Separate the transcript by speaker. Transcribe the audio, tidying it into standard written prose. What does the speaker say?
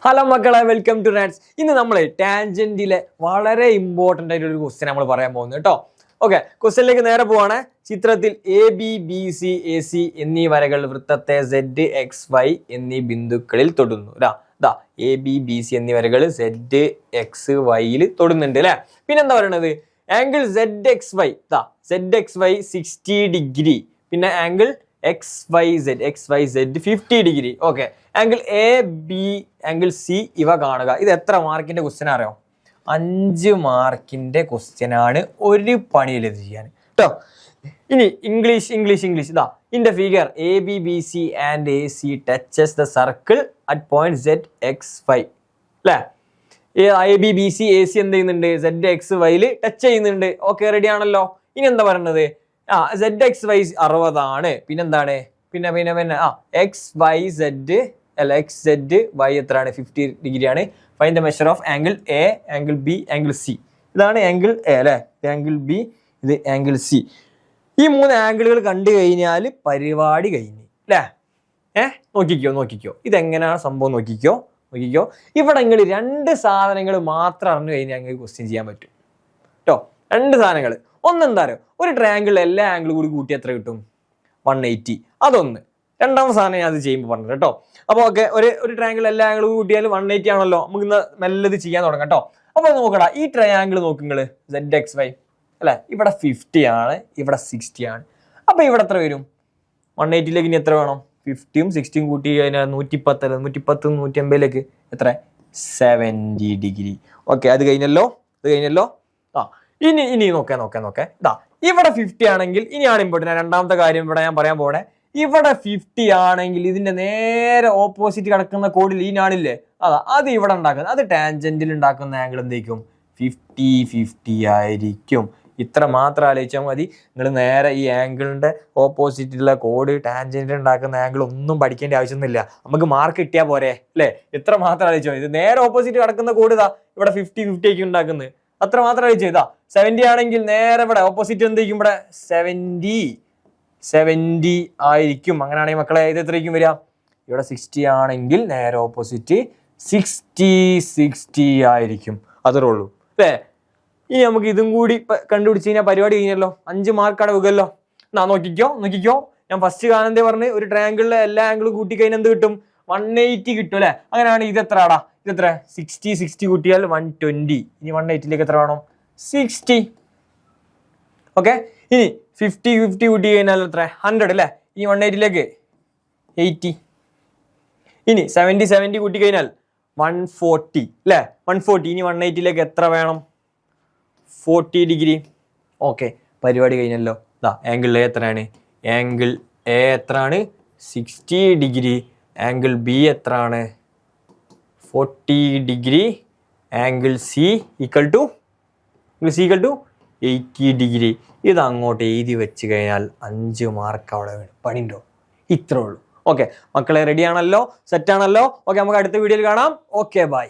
Speaker 1: Hello മക്കളെ, welcome to rats. ഇന്ന് നമ്മൾ ടാൻജന്റിലെ വളരെ ഇമ്പോർട്ടൻ്റ് ആയിട്ട് ഒരു ക്വസ്റ്റ്യൻ നമ്മൾ പറയാൻ പോകുന്നത് കേട്ടോ. ഓക്കെ, ക്വസ്റ്റ്യനിലേക്ക് നേരെ പോവാണ്. ചിത്രത്തിൽ A B B C A C എന്നീ വരകൾ വൃത്തത്തെ സെഡ് എക്സ് വൈ എന്നീ ബിന്ദുക്കളിൽ തൊടുന്നു. ദാ എ ബി ബി സി എന്നീ വരകൾ സെഡ് എക്സ് വൈയിൽ തൊടുന്നുണ്ട് അല്ലേ. പിന്നെന്താ പറയണത്? Angle Z X Y, Z X Y 60 degree. പിന്നെ angle X Y Z 50 degree. Okay, angle A B angle C ഇവ കാണുക. ഇത് എത്ര മാർക്കിന്റെ ക്വസ്റ്റ്യൻ അറിയാം? 5 മാർക്കിന്റെ ക്വസ്റ്റ്യൻ ആണ്. ഒരു പണിയിൽ ഇത് ചെയ്യാൻ കേട്ടോ. ഇനി ഇംഗ്ലീഷ് ഇതാ in the figure A B B C and A C touches the circle at point Z X Y അല്ലേ. A B B C A C എന്ത് ചെയ്യുന്നുണ്ട്? സെഡ് എക്സ് വൈയിൽ ടച്ച് ചെയ്യുന്നുണ്ട്. ഓക്കെ, റെഡി ആണല്ലോ. ഇനി എന്താ പറയുന്നത്? സെഡ് എക്സ് വൈ 60 ആണ്. പിന്നെന്താണ്? പിന്നെ എക്സ് വൈ സെഡ് അല്ല, എക്സ് സെഡ് വൈ എത്രയാണ്? 50 ഡിഗ്രി ആണ്. Find the measure of angle A, angle B, angle C. ഇതാണ് ആംഗിൾ എ അല്ലേ, ആംഗിൾ ബി, ഇത് ആംഗിൾ സി. ഈ 3 ആംഗിളുകൾ കണ്ടു കഴിഞ്ഞാൽ പരിപാടി കഴിഞ്ഞു അല്ലേ. നോക്കിക്കോ ഇതെങ്ങനെയാണ് സംഭവം. നോക്കിക്കോ. ഇവിടെ നിങ്ങൾ 2 സാധനങ്ങൾ മാത്രം അറിഞ്ഞു കഴിഞ്ഞാൽ ഞങ്ങൾക്ക് ക്വസ്റ്റ്യൻ ചെയ്യാൻ പറ്റും കേട്ടോ. 2 സാധനങ്ങൾ. ഒന്നെന്താ അറിയോ? ഒരു ട്രയാങ്കിളിൽ എല്ലാ ആംഗിളും കൂടി കൂട്ടി എത്ര കിട്ടും? 180. അതൊന്ന്. രണ്ടാമത്തെ സാധനം ഞാൻ അത് ചെയ്യുമ്പോൾ പറഞ്ഞത് കേട്ടോ. അപ്പോൾ ഓക്കെ, ഒരു ട്രയാങ്കിൾ എല്ലാ ആംഗിളും കൂട്ടിയാൽ 180 ആണല്ലോ. നമുക്ക് ഇന്ന് നല്ലത് ചെയ്യാൻ തുടങ്ങാം കേട്ടോ. അപ്പോൾ നോക്കടാ, ഈ ട്രയാങ്കിൾ നോക്കുങ്ങൾ സെഡ് എക്സ് വൈ അല്ലേ. ഇവിടെ 50 ആണ്, ഇവിടെ 60 ആണ്. അപ്പോൾ ഇവിടെ എത്ര വരും? 180ലേക്ക് ഇനി എത്ര വേണം? 50യും 60യും കൂട്ടി കഴിഞ്ഞാൽ 110 അല്ല, 110 180ലേക്ക് എത്ര? 70 ഡിഗ്രി. ഓക്കെ, അത് കഴിഞ്ഞല്ലോ. ഇനി നോക്കേ. ഇവിടെ 50 ആണെങ്കിൽ ഇനിയാണ് ഇമ്പോർട്ടൻ്റ്. രണ്ടാമത്തെ കാര്യം ഇവിടെ ഞാൻ പറയാൻ പോണേ. ഇവിടെ 50 ആണെങ്കിൽ ഇതിന്റെ നേരെ ഓപ്പോസിറ്റ് കിടക്കുന്ന കോഡിൽ ഈ നാണില്ലേ, അത് ഇവിടെ ഉണ്ടാക്കുന്നത്, അത് ടാൻജന്റിൽ ഉണ്ടാക്കുന്ന ആംഗിൾ എന്തായിരിക്കും? 50 ആയിരിക്കും. ഇത്ര മാത്രം ആലോചിച്ചാൽ മതി. നിങ്ങൾ നേരെ ഈ ആംഗിളിന്റെ ഓപ്പോസിറ്റുള്ള കോഡ് ടാൻജന്റിൽ ഉണ്ടാക്കുന്ന ആംഗിൾ ഒന്നും പഠിക്കേണ്ട ആവശ്യമൊന്നുമില്ല. നമുക്ക് മാർക്ക് കിട്ടിയാൽ പോരെ അല്ലേ. ഇത്ര മാത്രം ആലോചിച്ചാൽ മതി. ഇത് നേരെ ഓപ്പോസിറ്റ് കിടക്കുന്ന കോഡ് ഇവിടെ 50 ആയിരിക്കും ഉണ്ടാക്കുന്നത്. അത്ര മാത്രം ആലോചിച്ചാൽ 70 ആണെങ്കിൽ നേരെ ഇവിടെ ഓപ്പോസിറ്റ് എന്തായിരിക്കും? ഇവിടെ 70 ആയിരിക്കും. അങ്ങനെയാണെങ്കിൽ മക്കളെ ഇത് എത്രയ്ക്കും വരിക? ഇവിടെ 60 ആണെങ്കിൽ നേരെ ഓപ്പോസിറ്റ് 60 ആയിരിക്കും. അത്രേ ഉള്ളൂ അല്ലേ. ഇനി നമുക്ക് ഇതും കൂടി കണ്ടുപിടിച്ച് കഴിഞ്ഞാൽ പരിപാടി കഴിഞ്ഞല്ലോ. 5 മാർക്ക് അടവുകല്ലോ. നോക്കിക്കോ. ഞാൻ ഫസ്റ്റ് കാണന്തേ പറഞ്ഞ് ഒരു ട്രയാങ്കിളിലെ എല്ലാ ആംഗിളും കൂട്ടി കഴിഞ്ഞാൽ എന്ത് കിട്ടും? 180 കിട്ടും അല്ലേ. അങ്ങനെയാണ് ഇതെത്ര 60 കൂട്ടിയാൽ 120. ഇനി 180ലേക്ക് എത്ര വേണം? 60. ഓക്കെ, ഇനി 50 കൂട്ടി കഴിഞ്ഞാൽ എത്ര? 100 അല്ലേ. ഇനി 180ലേക്ക് 80. ഇനി 70 കൂട്ടി കഴിഞ്ഞാൽ 140 അല്ലേ. 140. ഇനി 180ലേക്ക് എത്ര വേണം? 40 ഡിഗ്രി. ഓക്കെ, പരിപാടി കഴിഞ്ഞല്ലോ. ആംഗിൾ എ എത്രയാണ്? ആംഗിൾ എ എത്രയാണ്? 60 ഡിഗ്രി. ആംഗിൾ ബി എത്രയാണ്? 40 degree. Angle C equal to 80 degree. ഇത് അങ്ങോട്ട് എഴുതി വെച്ച് കഴിഞ്ഞാൽ 5 മാർക്ക് അവിടെ വേണം. പണിയുണ്ടോ? ഇത്രേ ഉള്ളൂ. ഓക്കെ മക്കളെ, റെഡി ആണല്ലോ? സെറ്റ് ആണല്ലോ? ഓക്കെ, നമുക്ക് അടുത്ത വീഡിയോയിൽ കാണാം. Okay, by.